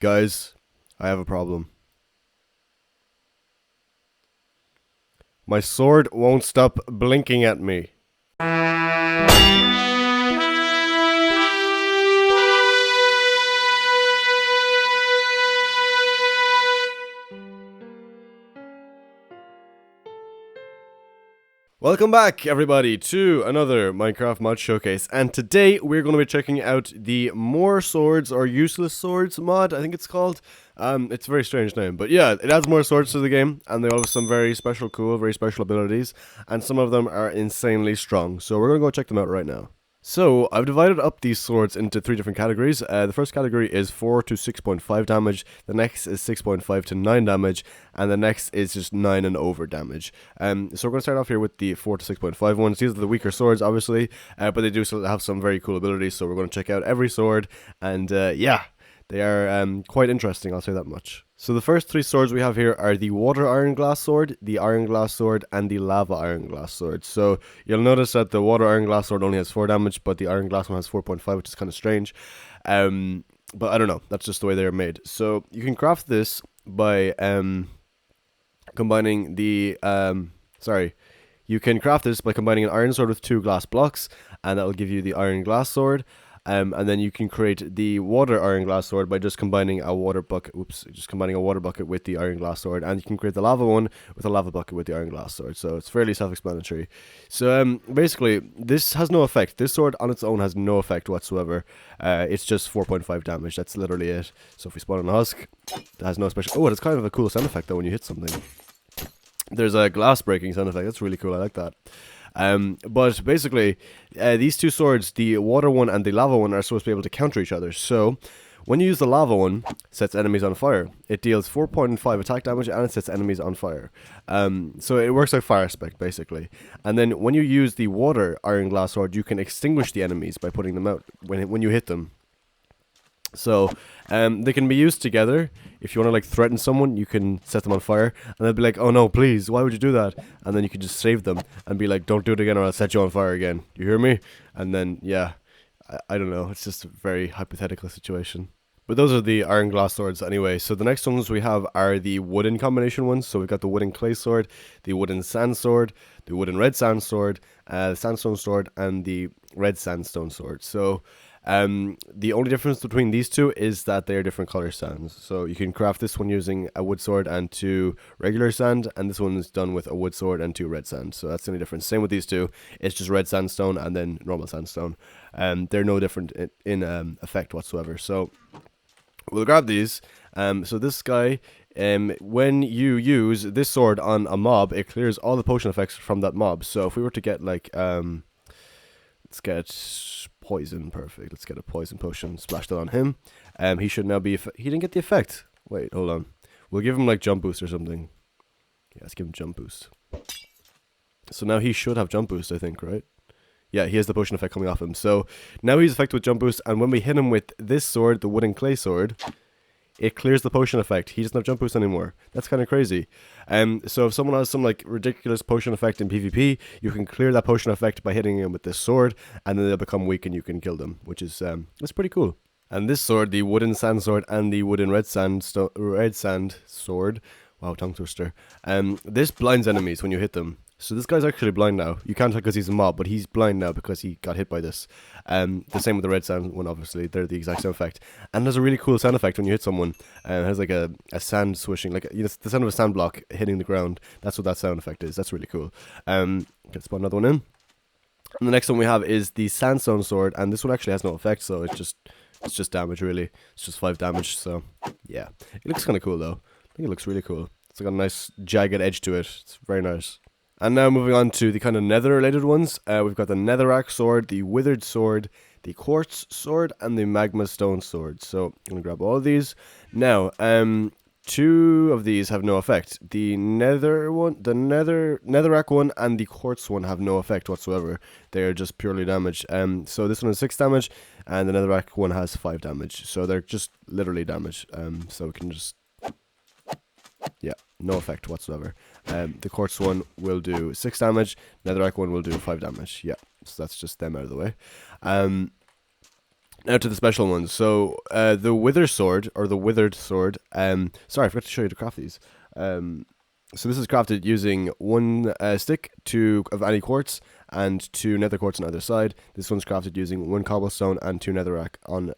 Guys, I have a problem. My sword won't stop blinking at me. Welcome back, everybody, to another Minecraft mod showcase, and today we're going to be checking out the More Swords or Useless Swords mod, I think it's called. It's a very strange name, but yeah, it adds more swords to the game, and they all have some very special abilities, and some of them are insanely strong, so we're going to go check them out right now. So, I've divided up these swords into three different categories. The first category is 4 to 6.5 damage, the next is 6.5 to 9 damage, and the next is just 9 and over damage. So we're going to start off here with the 4 to 6.5 ones. These are the weaker swords, obviously, but they do still have some very cool abilities, so we're going to check out every sword, and yeah, they are quite interesting, I'll say that much. So the first three swords we have here are the Water Iron Glass Sword, the Iron Glass Sword, and the Lava Iron Glass Sword. So you'll notice that the Water Iron Glass Sword only has 4 damage, but the Iron Glass one has 4.5, which is kind of strange. But I don't know, that's just the way they're made. So you can craft this by combining the... You can craft this by combining an iron sword with 2 glass blocks, and that will give you the Iron Glass Sword. And then you can create the Water Iron Glass Sword by just combining a water bucket. Combining a water bucket with the Iron Glass Sword, and you can create the lava one with a lava bucket with the Iron Glass Sword. So it's fairly self-explanatory. So basically, this has no effect. This sword on its own has no effect whatsoever. It's just 4.5 damage. That's literally it. So if we spawn on a husk, it has no special. Oh, it's kind of a cool sound effect though when you hit something. There's a glass breaking sound effect. That's really cool. I like that. But basically, these two swords, the water one and the lava one, are supposed to be able to counter each other. So, when you use the lava one, it sets enemies on fire. It deals 4.5 attack damage and it sets enemies on fire. So it works like fire aspect, basically. And then when you use the water iron glass sword, you can extinguish the enemies by putting them out when you hit them. So, they can be used together. If you want to like threaten someone, you can set them on fire, and they'll be like, "Oh no, please! Why would you do that?" And then you can just save them and be like, "Don't do it again, or I'll set you on fire again." You hear me? And then yeah, I don't know. It's just a very hypothetical situation. But those are the iron glass swords anyway. So the next ones we have are the wooden combination ones. So we've got the wooden clay sword, the wooden sand sword, the wooden red sand sword, the sandstone sword, and the red sandstone sword. So the only difference between these two is that they are different color sands. So you can craft this one using a wood sword and 2 regular sand, and this one is done with a wood sword and 2 red sand. So that's the only difference. Same with these two. It's just red sandstone and then normal sandstone. They're no different in effect whatsoever. So we'll grab these. So this guy, when you use this sword on a mob, it clears all the potion effects from that mob. So if we were to get like, let's get poison, perfect. Let's get a poison potion, splash that on him. He should now be, he didn't get the effect. Wait, hold on. We'll give him like jump boost or something. Yeah, let's give him jump boost. So now he should have jump boost, I think, right? Yeah, he has the potion effect coming off him. So now he's affected with jump boost, and when we hit him with this sword, the wooden clay sword, it clears the potion effect. He doesn't have jump boost anymore. That's kind of crazy. So if someone has some like ridiculous potion effect in PvP, you can clear that potion effect by hitting him with this sword, and then they'll become weak and you can kill them, which is that's pretty cool. And this sword, the wooden sand sword and the wooden red sand sword, wow, tongue twister. This blinds enemies when you hit them. So this guy's actually blind now. You can't tell because he's a mob, but he's blind now because he got hit by this. The same with the red sand one, obviously. They're the exact same effect. And there's a really cool sound effect when you hit someone. It has like a sand swishing, like the sound of a sand block hitting the ground. That's what that sound effect is. That's really cool. Let's put another one in. And the next one we have is the Sandstone Sword, and this one actually has no effect, so it's just damage, really. It's just 5 damage, so yeah. It looks kind of cool, though. I think it looks really cool. It's got a nice jagged edge to it. It's very nice. And now moving on to the kind of nether-related ones. We've got the Netherrack Sword, the Withered Sword, the Quartz Sword, and the Magma Stone Sword. So I'm going to grab all of these. Now, 2 of these have no effect. The Netherrack one and the Quartz one have no effect whatsoever. They are just purely damage. So this one has 6 damage, and the Netherrack one has 5 damage. So they're just literally damage. So we can just... yeah, no effect whatsoever. The Quartz one will do 6 damage. Netherrack one will do 5 damage. Yeah, so that's just them out of the way. Now to the special ones. So the Wither Sword, or the Withered Sword. Sorry, I forgot to show you to craft these. So this is crafted using one stick, of any quartz, and 2 nether quartz on either side. This one's crafted using 1 cobblestone and 2 netherrack on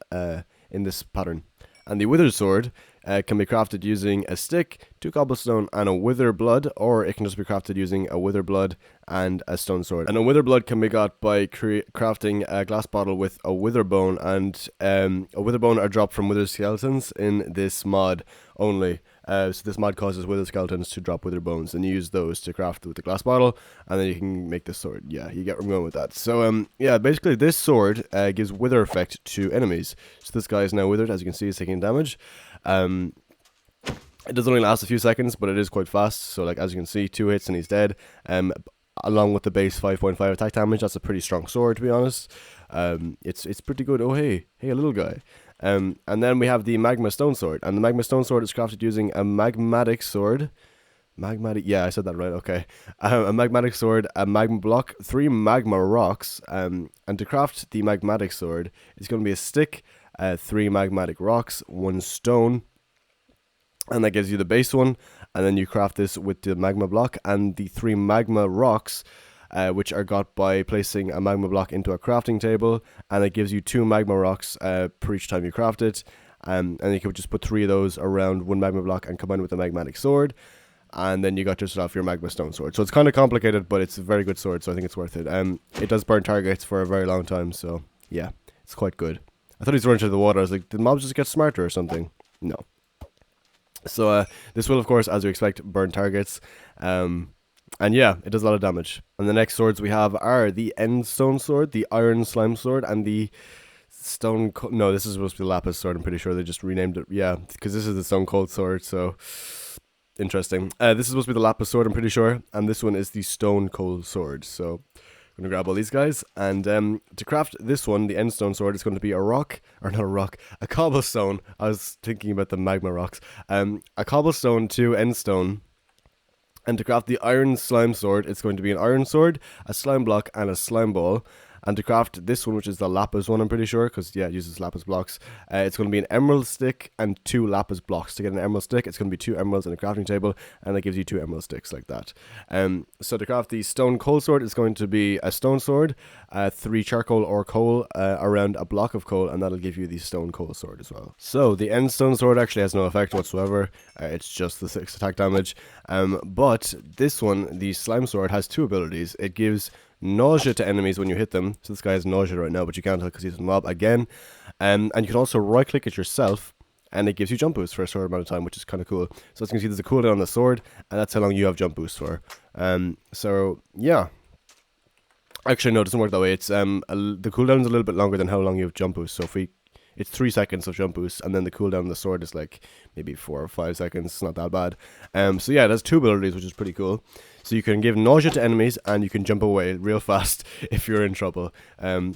in this pattern. And the Withered Sword can be crafted using a stick, 2 cobblestone, and a wither blood, or it can just be crafted using a wither blood and a stone sword. And a wither blood can be got by crafting a glass bottle with a wither bone, and a wither bone are dropped from wither skeletons in this mod only. So this mod causes wither skeletons to drop wither bones, and you use those to craft with the glass bottle, and then you can make this sword. Yeah, you get where I'm going with that. So yeah, basically this sword gives wither effect to enemies. So this guy is now withered, as you can see, he's taking damage. It does only last a few seconds, but it is quite fast. So like, as you can see, 2 hits and he's dead. Along with the base 5.5 attack damage, that's a pretty strong sword, to be honest. It's pretty good. Oh hey, a little guy. And then we have the Magma Stone Sword, and the Magma Stone Sword is crafted using a Magmatic Sword. Yeah, I said that right, okay. A Magmatic Sword, a Magma Block, 3 Magma Rocks, and to craft the Magmatic Sword, it's going to be a stick, 3 Magmatic Rocks, 1 Stone, and that gives you the base one, and then you craft this with the Magma Block and the 3 Magma Rocks, which are got by placing a magma block into a crafting table, and it gives you 2 magma rocks per each time you craft it, and you can just put 3 of those around 1 magma block and combine it with a magmatic sword, and then you got yourself your magma stone sword. So it's kind of complicated, but it's a very good sword, so I think it's worth it. It does burn targets for a very long time, so yeah, it's quite good. I thought he was running into the water. I was like, did mobs just get smarter or something? No. So this will, of course, as you expect, burn targets. And yeah, it does a lot of damage. And the next swords we have are the Endzone Sword, the Iron Slime Sword, and the Stone... No, this is supposed to be the Lapis Sword. I'm pretty sure they just renamed it. Yeah, because this is the Stone Cold Sword, so... Interesting. This is supposed to be the Lapis Sword, I'm pretty sure. And this one is the Stone Cold Sword. So, I'm going to grab all these guys. And to craft this one, the Endstone Sword, is going to be a rock... Or not a rock, a cobblestone. I was thinking about the magma rocks. A cobblestone to endstone. And to craft the Iron Slime Sword, it's going to be an iron sword, a slime block, and a slime ball. And to craft this one, which is the lapis one, I'm pretty sure, because, yeah, it uses lapis blocks, it's going to be an emerald stick and 2 lapis blocks. To get an emerald stick, it's going to be 2 emeralds in a crafting table, and it gives you 2 emerald sticks, like that. So to craft the Stone Coal Sword, it's going to be a stone sword, 3 charcoal or coal around a block of coal, and that'll give you the Stone Coal Sword as well. So the Endstone Sword actually has no effect whatsoever. It's just the 6 attack damage. But this one, the Slime Sword, has 2 abilities. It gives nausea to enemies when you hit them. So this guy has nausea right now, but you can't tell because he's a mob again. And you can also right click it yourself, and it gives you jump boost for a short amount of time, which is kind of cool. So as you can see, there's a cooldown on the sword, and that's how long you have jump boost for. So yeah, actually no, it doesn't work that way. It's the cooldown is a little bit longer than how long you have jump boost. So if it's 3 seconds of jump boost, and then the cooldown on the sword is like maybe 4 or 5 seconds. It's not that bad. So yeah, it has 2 abilities, which is pretty cool. So you can give nausea to enemies, and you can jump away real fast if you're in trouble,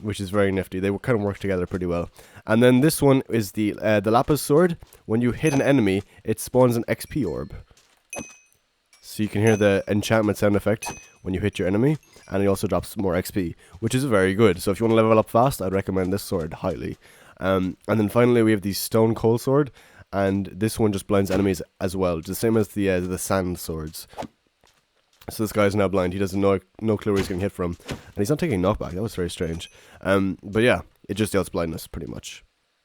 which is very nifty. They kind of work together pretty well. And then this one is the Lapis Sword. When you hit an enemy, it spawns an XP orb. So you can hear the enchantment sound effect when you hit your enemy, and it also drops more XP, which is very good. So if you want to level up fast, I'd recommend this sword highly. And then finally we have the Stone Coal Sword, and this one just blinds enemies as well, the same as the sand swords. So this guy is now blind. He doesn't know clue where he's getting hit from, and he's not taking knockback. That was very strange. But yeah, it just deals blindness pretty much.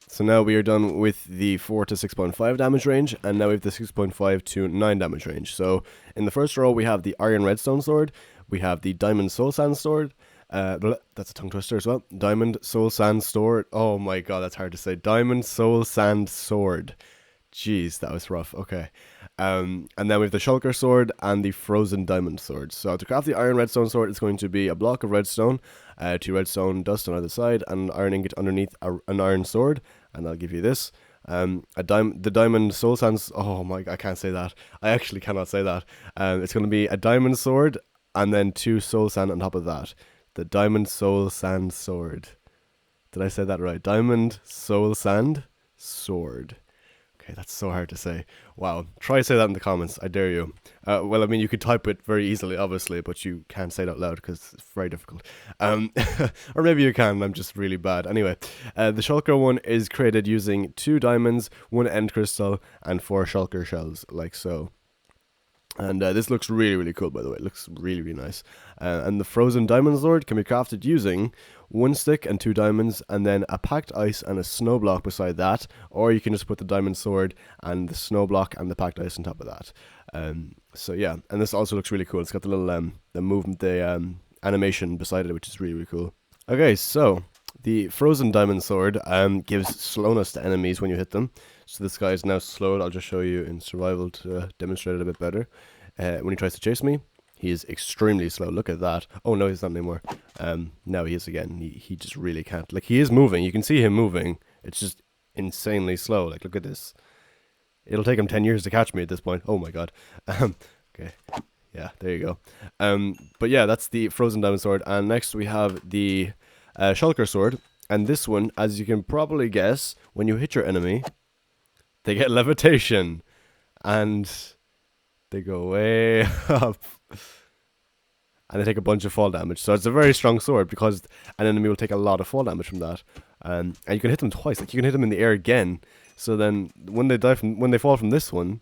So now we are done with the 4 to 6.5 damage range, and now we have the 6.5 to 9 damage range. So in the first row we have the Iron Redstone Sword, we have the Diamond Soul Sand Sword. That's a tongue twister as well. Diamond Soul Sand Sword. Oh my god, that's hard to say. Diamond Soul Sand Sword. Jeez, that was rough. Okay. And then we have the Shulker Sword and the Frozen Diamond Sword. So to craft the Iron Redstone Sword, it's going to be a block of redstone, 2 redstone dust on either side, and an iron ingot underneath an iron sword, and I'll give you this. The Diamond Soul Sands. Oh my, I can't say that. I actually cannot say that. It's going to be a Diamond Sword, and then 2 Soul Sand on top of that. The Diamond Soul Sand Sword. Did I say that right? Diamond Soul Sand Sword. Okay, that's so hard to say. Wow. Try to say that in the comments. I dare you. Well, I mean, you could type it very easily, obviously, but you can't say it out loud because it's very difficult. Or maybe you can. I'm just really bad. Anyway, the shulker one is created using 2 diamonds, 1 end crystal, and 4 shulker shells, like so. And this looks really, really cool, by the way. It looks really, really nice. And the frozen diamond sword can be crafted using 1 stick and 2 diamonds, and then a packed ice and a snow block beside that. Or you can just put the diamond sword and the snow block and the packed ice on top of that. So yeah, and this also looks really cool. It's got the little the movement, the animation beside it, which is really, really cool. Okay, so the frozen diamond sword gives slowness to enemies when you hit them. So this guy is now slowed. I'll just show you in survival to demonstrate it a bit better. When he tries to chase me, he is extremely slow. Look at that. Oh no, he's not anymore. Now he is again. He just really can't. Like, he is moving. You can see him moving. It's just insanely slow. Like, look at this. It'll take him 10 years to catch me at this point. Oh my god. Okay. Yeah, there you go. But yeah, that's the frozen diamond sword. And next we have the shulker sword. And this one, as you can probably guess, when you hit your enemy, they get levitation. And they go way up. And they take a bunch of fall damage. So it's a very strong sword because an enemy will take a lot of fall damage from that. And you can hit them twice. Like, you can hit them in the air again. So then when they fall from this one,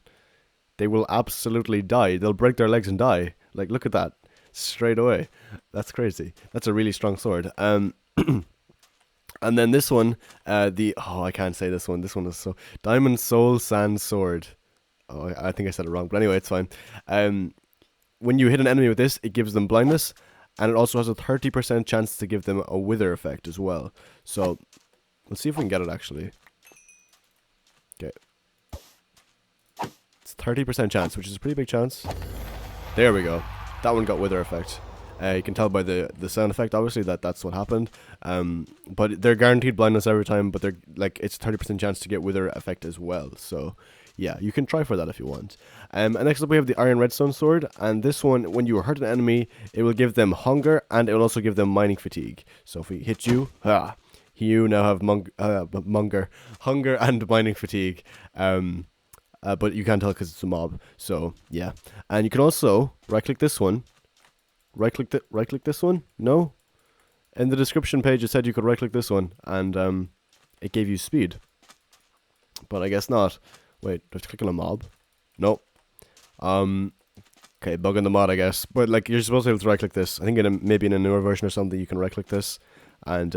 they will absolutely die. They'll break their legs and die. Like, look at that. Straight away. That's crazy. That's a really strong sword. And then this one, I can't say this one. This one is so... Diamond Soul Sand Sword. Oh, I think I said it wrong, but anyway, it's fine. When you hit an enemy with this, it gives them blindness, and it also has a 30% chance to give them a wither effect as well. So, let's see if we can get it, actually. Okay. It's 30% chance, which is a pretty big chance. There we go. That one got wither effect. You can tell by the sound effect, obviously, that's what happened. But they're guaranteed blindness every time, but they're like, it's 30% chance to get wither effect as well. So yeah, you can try for that if you want. And next up we have the Iron Redstone Sword, and this one, when you hurt an enemy, it will give them hunger, and it will also give them mining fatigue. So if we hit you, you now have hunger and mining fatigue. But you can't tell because it's a mob. So yeah, and you can also right click this one. Right click this one? No? In the description page it said you could right click this one, and it gave you speed. But I guess not. Wait, do I have to click on a mob? Nope. Okay, bug in the mod, I guess. But like, you're supposed to be able to right click this. I think maybe in a newer version or something you can right click this, and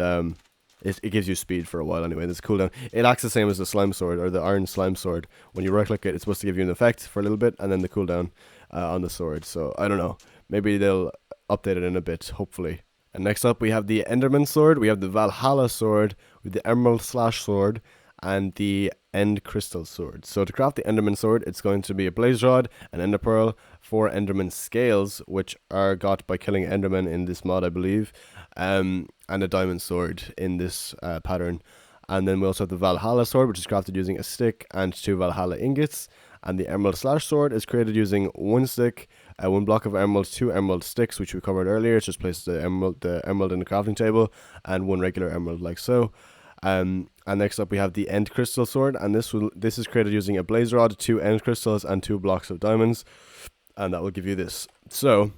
it gives you speed for a while anyway. This cooldown. It acts the same as the slime sword, or the iron slime sword. When you right click it, it's supposed to give you an effect for a little bit, and then the cooldown on the sword. So I don't know. Maybe they'll update it in a bit, hopefully. And next up we have the Enderman Sword, we have the Valhalla Sword, with the Emerald Slash Sword, and the End Crystal Sword. So to craft the Enderman Sword, it's going to be a Blaze Rod, an Ender Pearl, 4 Enderman Scales, which are got by killing Endermen in this mod, I believe, and a Diamond Sword in this pattern. And then we also have the Valhalla Sword, which is crafted using a stick and 2 Valhalla ingots. And the Emerald Slash Sword is created using 1 stick, 1 block of emeralds, 2 emerald sticks, which we covered earlier. It's just place the emerald in the crafting table, and 1 regular emerald, like so. And next up we have the End Crystal Sword, and this is created using a blaze rod, 2 end crystals, and 2 blocks of diamonds, and that will give you this. So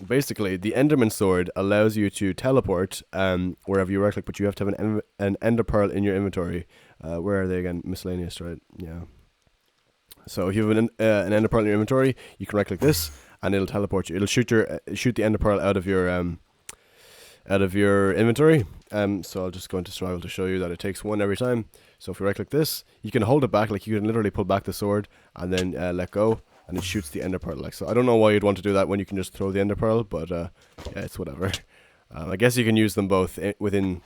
basically, the Enderman Sword allows you to teleport wherever you right click, but you have to have an Ender Pearl in your inventory. Where are they again? Miscellaneous, right? Yeah. So if you have an Ender Pearl in your inventory, you can right click this, and it'll teleport you. It'll shoot the Ender Pearl out of your inventory. So I'll just go into survival to show you that it takes 1 every time. So if you right click this, you can hold it back, like you can literally pull back the sword and then let go, and it shoots the Ender Pearl, like so. I don't know why you'd want to do that when you can just throw the Ender Pearl, but yeah, it's whatever. I guess you can use them both within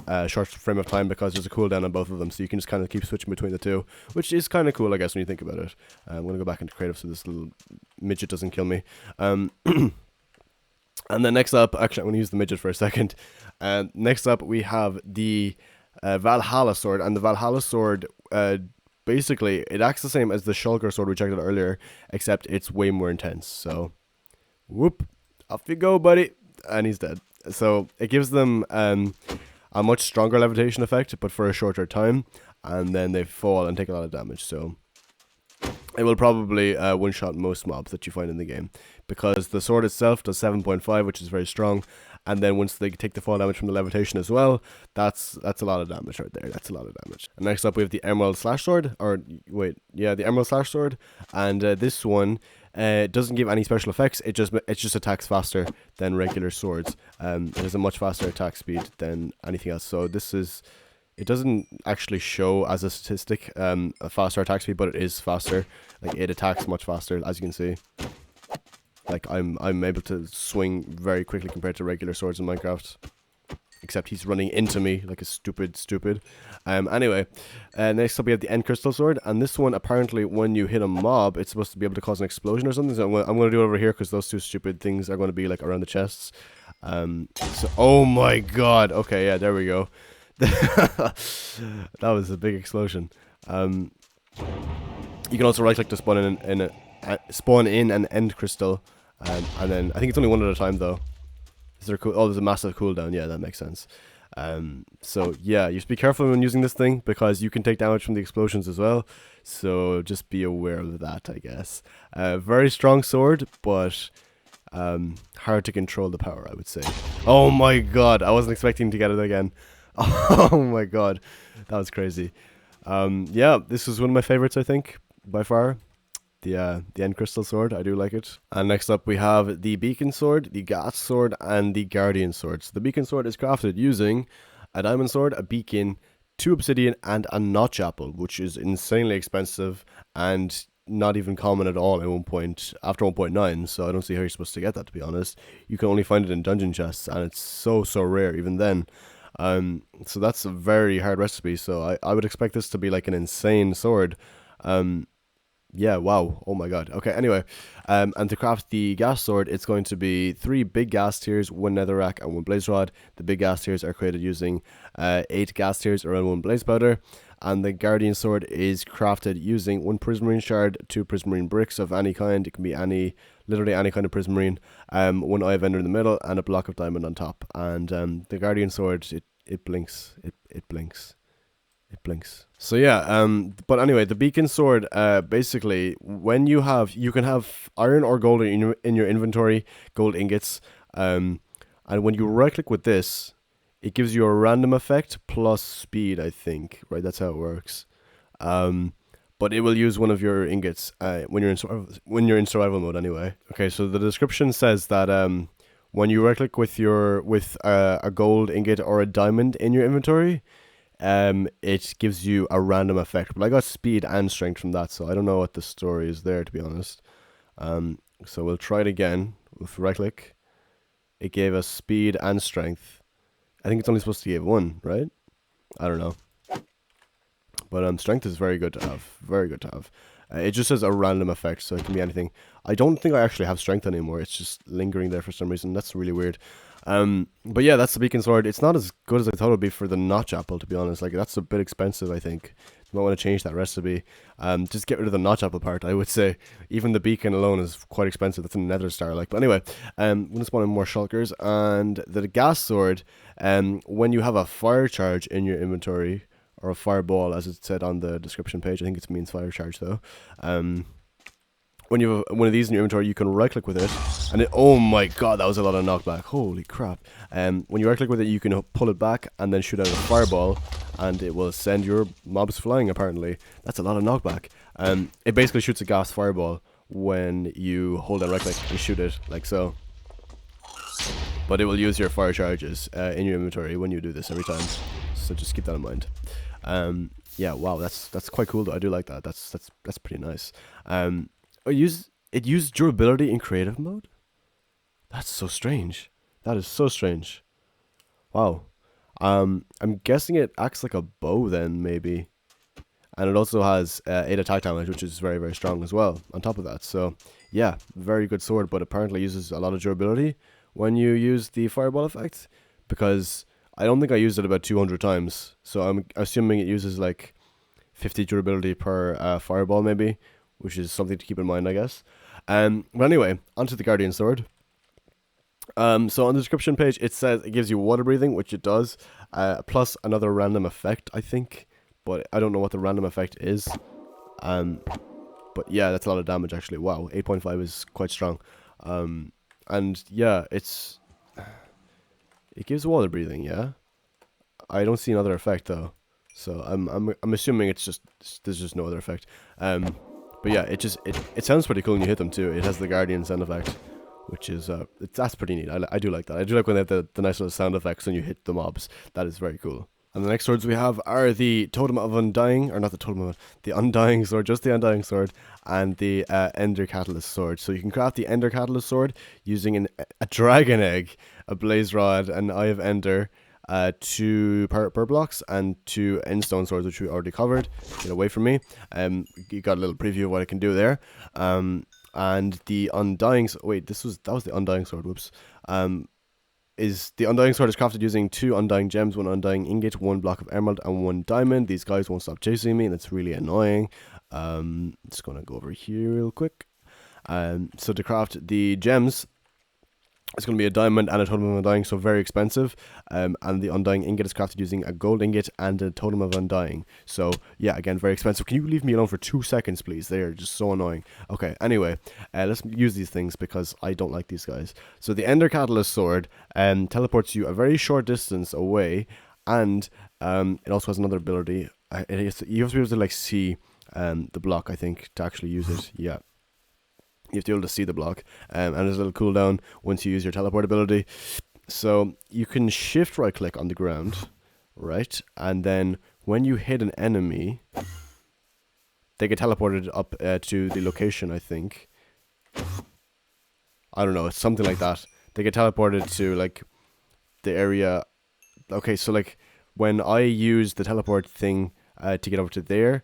a short frame of time, because there's a cooldown on both of them, so you can just kind of keep switching between the two, which is kind of cool, I guess, when you think about it. I'm going to go back into creative so this little midget doesn't kill me. And then next up, actually I'm going to use the midget for a second. Next up we have the Valhalla Sword, and the Valhalla Sword, basically it acts the same as the Shulker Sword we checked out earlier, except it's way more intense. So whoop, off you go, buddy, and he's dead. So it gives them a much stronger levitation effect, but for a shorter time, and then they fall and take a lot of damage. So it will probably one-shot most mobs that you find in the game, because the sword itself does 7.5, which is very strong, and then once they take the fall damage from the levitation as well, that's a lot of damage right there. That's a lot of damage. And next up we have the Emerald Slash Sword, the Emerald Slash Sword, and this one doesn't give any special effects. It just attacks faster than regular swords. It has a much faster attack speed than anything else. So it doesn't actually show as a statistic a faster attack speed, but it is faster. Like, it attacks much faster, as you can see. Like, I'm able to swing very quickly compared to regular swords in Minecraft. Except he's running into me like a stupid. Anyway, next up we have the End Crystal Sword, and this one, apparently when you hit a mob, it's supposed to be able to cause an explosion or something. So I'm going to do it over here, because those two stupid things are going to be like around the chests. Oh my god. Okay, yeah, there we go. That was a big explosion. You can also right click to spawn in an end crystal, and then I think it's only one at a time though. Is there there's a massive cooldown. Yeah, that makes sense. So yeah, you have to be careful when using this thing, because you can take damage from the explosions as well. So just be aware of that, I guess. Very strong sword, but hard to control the power, I would say. Oh my god, I wasn't expecting to get it again. Oh my god, that was crazy. Yeah, this is one of my favorites, I think, by far. The End Crystal Sword, I do like it. And next up we have the Beacon Sword, the Gas Sword, and the Guardian Sword. So the Beacon Sword is crafted using a Diamond Sword, a Beacon, 2 Obsidian, and a Notch Apple, which is insanely expensive and not even common at all after 1.9, so I don't see how you're supposed to get that, to be honest. You can only find it in dungeon chests, and it's so rare even then. So that's a very hard recipe, so I would expect this to be like an insane sword. Yeah, wow, oh my god. Okay, anyway, and to craft the Gas Sword, it's going to be 3 big gas tiers, 1 netherrack, and 1 blaze rod. The big gas tiers are created using 8 gas tiers around 1 blaze powder, and the Guardian Sword is crafted using 1 prismarine shard, 2 prismarine bricks of any kind. It can be literally any kind of prismarine, 1 eye of ender in the middle, and a block of diamond on top. And the Guardian Sword, it blinks. It blinks. It blinks. So yeah, but anyway, the Beacon Sword, basically, when you can have iron or gold in your inventory, gold ingots, and when you right click with this, it gives you a random effect plus speed, I think, right? That's how it works. But it will use one of your ingots when you're in survival mode anyway. Okay, so the description says that when you right click with a gold ingot or a diamond in your inventory, it gives you a random effect. But I got speed and strength from that, so I don't know what the story is there, to be honest. So we'll try it again with right click. It gave us speed and strength. I think it's only supposed to give 1, right? I don't know. But strength is very good to have. Very good to have. It just says a random effect, so it can be anything. I don't think I actually have strength anymore. It's just lingering there for some reason. That's really weird. But yeah, that's the Beacon Sword. It's not as good as I thought it would be for the Notch Apple, to be honest. Like, that's a bit expensive, I think. You might want to change that recipe. Just get rid of the Notch Apple part, I would say. Even the Beacon alone is quite expensive. That's a Nether Star, like. But anyway, I'm going to spawn in more shulkers. And the Gas Sword, when you have a fire charge in your inventory, or a fireball, as it said on the description page. I think it means fire charge, though. When you have one of these in your inventory, you can right-click with it, and oh my god, that was a lot of knockback. Holy crap. When you right-click with it, you can pull it back, and then shoot out a fireball, and it will send your mobs flying, apparently. That's a lot of knockback. It basically shoots a gas fireball when you hold and right-click and shoot it, like so. But it will use your fire charges in your inventory when you do this every time. So just keep that in mind. Yeah, wow, that's quite cool though. I do like that. That's pretty nice. It used durability in creative mode? That's so strange. That is so strange. Wow. I'm guessing it acts like a bow then, maybe. And it also has 8 attack damage, which is very, very strong as well, on top of that. So, yeah, very good sword, but apparently uses a lot of durability when you use the fireball effect, because I don't think I used it about 200 times, so I'm assuming it uses like 50 durability per fireball maybe, which is something to keep in mind, I guess. But anyway, onto the Guardian Sword. So on the description page, it says it gives you water breathing, which it does, plus another random effect, I think. but I don't know what the random effect is. But yeah, that's a lot of damage actually. Wow, 8.5 is quite strong. And yeah, it gives water breathing. Yeah, I don't see another effect though, so I'm assuming it's just there's just no other effect. But yeah, it sounds pretty cool when you hit them too. It has the guardian sound effect, which is that's pretty neat. I do like that. I do like when they have the nice little sound effects when you hit the mobs. That is very cool. And the next swords we have are the Totem of Undying, or not the Totem of, the Undying Sword, just the Undying Sword, and the Ender Catalyst Sword. So you can craft the Ender Catalyst Sword using a Dragon Egg, a Blaze Rod, an Eye of Ender, 2 power blocks, and 2 Endzone Swords, which we already covered. Get away from me. You got a little preview of what I can do there. And the Undying... Wait, that was the Undying Sword, whoops. The Undying Sword is crafted using 2 Undying Gems, 1 Undying Ingot, 1 block of Emerald, and 1 Diamond. These guys won't stop chasing me, and it's really annoying. Just gonna go over here real quick. So to craft the gems, it's going to be a diamond and a Totem of Undying, so very expensive. And the Undying Ingot is crafted using a gold ingot and a Totem of Undying. So, yeah, again, very expensive. Can you leave me alone for 2 seconds, please? They are just so annoying. Okay, anyway, let's use these things because I don't like these guys. So the Ender Catalyst Sword teleports you a very short distance away, and it also has another ability. You have to be able to, like, see the block, I think, to actually use it. Yeah. You have to be able to see the block, and there's a little cooldown once you use your teleport ability. So you can shift right click on the ground, right? And then when you hit an enemy, they get teleported up to the location, I think. I don't know, it's something like that. They get teleported to, like, the area. Okay, so, like, when I use the teleport thing to get over to there,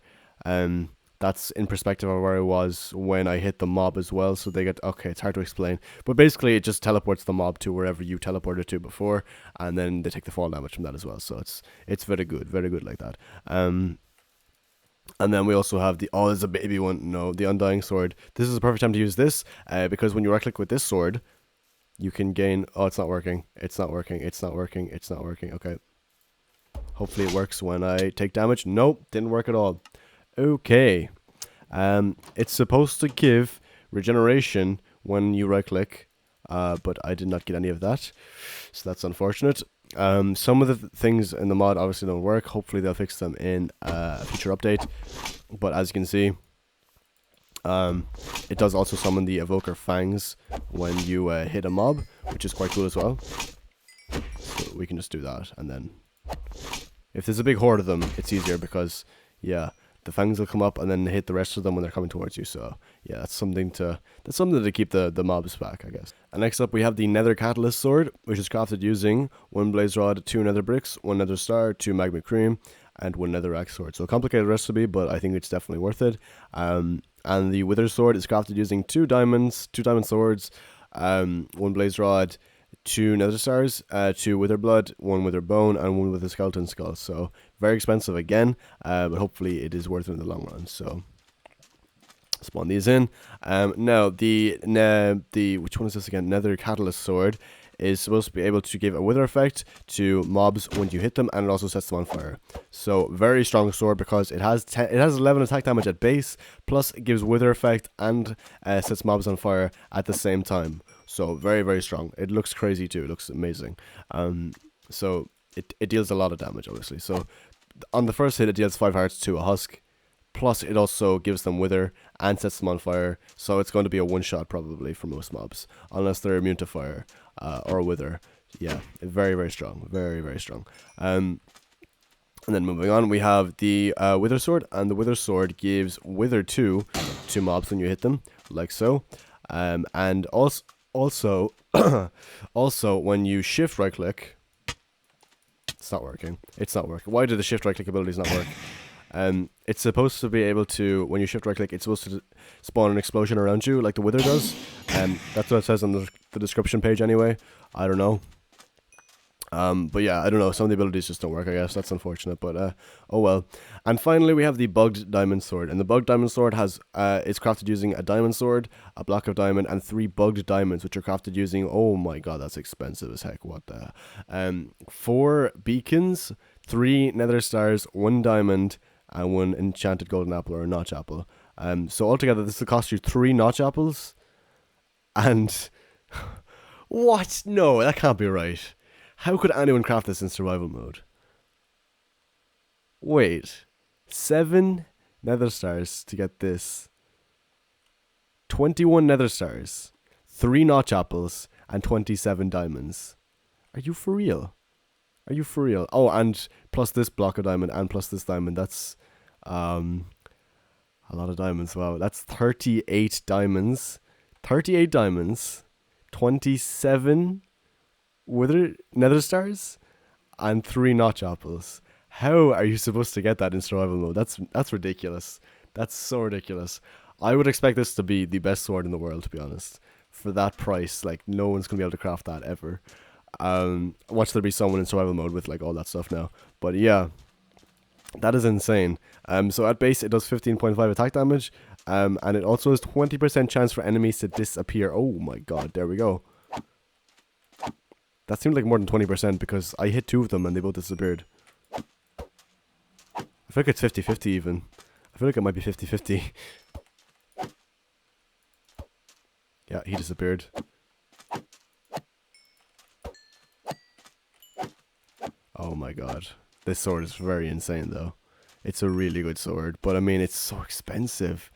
that's in perspective of where I was when I hit the mob as well. So they get, okay, it's hard to explain. But basically, it just teleports the mob to wherever you teleported to before. And then they take the fall damage from that as well. So it's very good like that. And then we also have there's a baby one. No, the Undying Sword. This is the perfect time to use this. Because when you right click with this sword, you can gain, it's not working. It's not working. Okay. Hopefully it works when I take damage. Nope, didn't work at all. Okay, it's supposed to give regeneration when you right click, but I did not get any of that, so that's unfortunate. Some of the things in the mod obviously don't work. Hopefully they'll fix them in a future update, but as you can see, it does also summon the Evoker Fangs when you hit a mob, which is quite cool as well. So we can just do that, and then if there's a big horde of them, it's easier because, yeah, the fangs will come up and then hit the rest of them when they're coming towards you. So yeah, that's something to keep the mobs back, I guess. And next up we have the Nether Catalyst Sword, which is crafted using 1 Blaze Rod, 2 Nether Bricks, 1 Nether Star, 2 Magma Cream, and 1 Nether Axe Sword. So a complicated recipe, but I think it's definitely worth it. And the Withered Sword is crafted using 2 diamond swords, 1 Blaze Rod, 2 Nether Stars, 2 Wither Blood, 1 Wither Bone, and 1 with a Skeleton Skull. So very expensive again, but hopefully it is worth it in the long run. So spawn these in. Now the which one is this again? Nether Catalyst Sword is supposed to be able to give a wither effect to mobs when you hit them, and it also sets them on fire. So very strong sword because it has 11 attack damage at base, plus it gives wither effect and sets mobs on fire at the same time. So very strong. It looks crazy too. It looks amazing. So it deals a lot of damage, obviously. So on the first hit, it deals 5 hearts to a husk. Plus, it also gives them wither and sets them on fire. So it's going to be a one-shot probably for most mobs, unless they're immune to fire or wither. Yeah, very strong. Very strong. And then moving on, we have the Withered Sword, and the Withered Sword gives Wither 2 to mobs when you hit them, like so. And also, when you shift right click, it's not working. Why did the shift right click abilities not work? It's supposed to be able to, when you shift right click, it's supposed to spawn an explosion around you like the Wither does. That's what it says on the description page anyway. I don't know. But yeah, I don't know. Some of the abilities just don't work, I guess. That's unfortunate, but oh well. And finally, we have the Bugged Diamond Sword. And the Bugged Diamond Sword is crafted using a diamond sword, a block of diamond, and 3 bugged diamonds, which are crafted using, oh my god, that's expensive as heck. What the 4 beacons, 3 nether stars, 1 diamond, and 1 enchanted golden apple or a notch apple. So altogether, this will cost you 3 notch apples. And what? No, that can't be right. How could anyone craft this in survival mode? Wait, 7 nether stars to get this. 21 nether stars, 3 notch apples, and 27 diamonds. Are you for real? Are you for real? Oh, and plus this block of diamond and plus this diamond. That's a lot of diamonds. Wow, that's 38 diamonds. 38 diamonds, 27 withered nether stars, and 3 notch apples. How are you supposed to get that in survival mode? That's ridiculous. That's so ridiculous. I would expect this to be the best sword in the world, to be honest. For that price, like, no one's gonna be able to craft that ever. Watch there be someone in survival mode with like all that stuff now. But yeah, that is insane. So at base it does 15.5 attack damage. And it also has 20% chance for enemies to disappear. Oh my god, there we go. That seemed like more than 20% because I hit 2 of them and they both disappeared. I feel like it's 50-50 even. I feel like it might be 50-50. Yeah, he disappeared. Oh my god. This sword is very insane though. It's a really good sword, but I mean it's so expensive.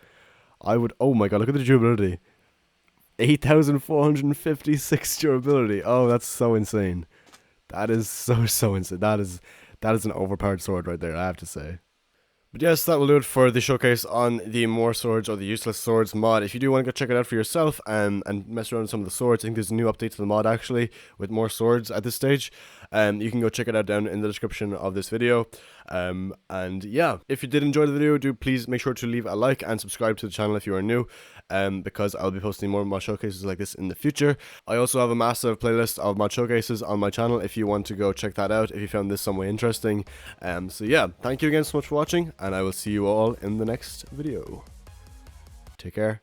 Oh my god, look at the durability. 8,456 durability. Oh, that's so insane. That is so insane. That is an overpowered sword right there, I have to say. But yes, that will do it for the showcase on the More Swords or the Useless Swords mod. If you do want to go check it out for yourself and mess around with some of the swords, I think there's a new update to the mod actually with more swords at this stage. You can go check it out down in the description of this video. And yeah, if you did enjoy the video, do please make sure to leave a like and subscribe to the channel if you are new, because I'll be posting more mod showcases like this in the future. I also have a massive playlist of mod showcases on my channel if you want to go check that out if you found this some way interesting. So yeah, thank you again so much for watching, and I will see you all in the next video. Take care.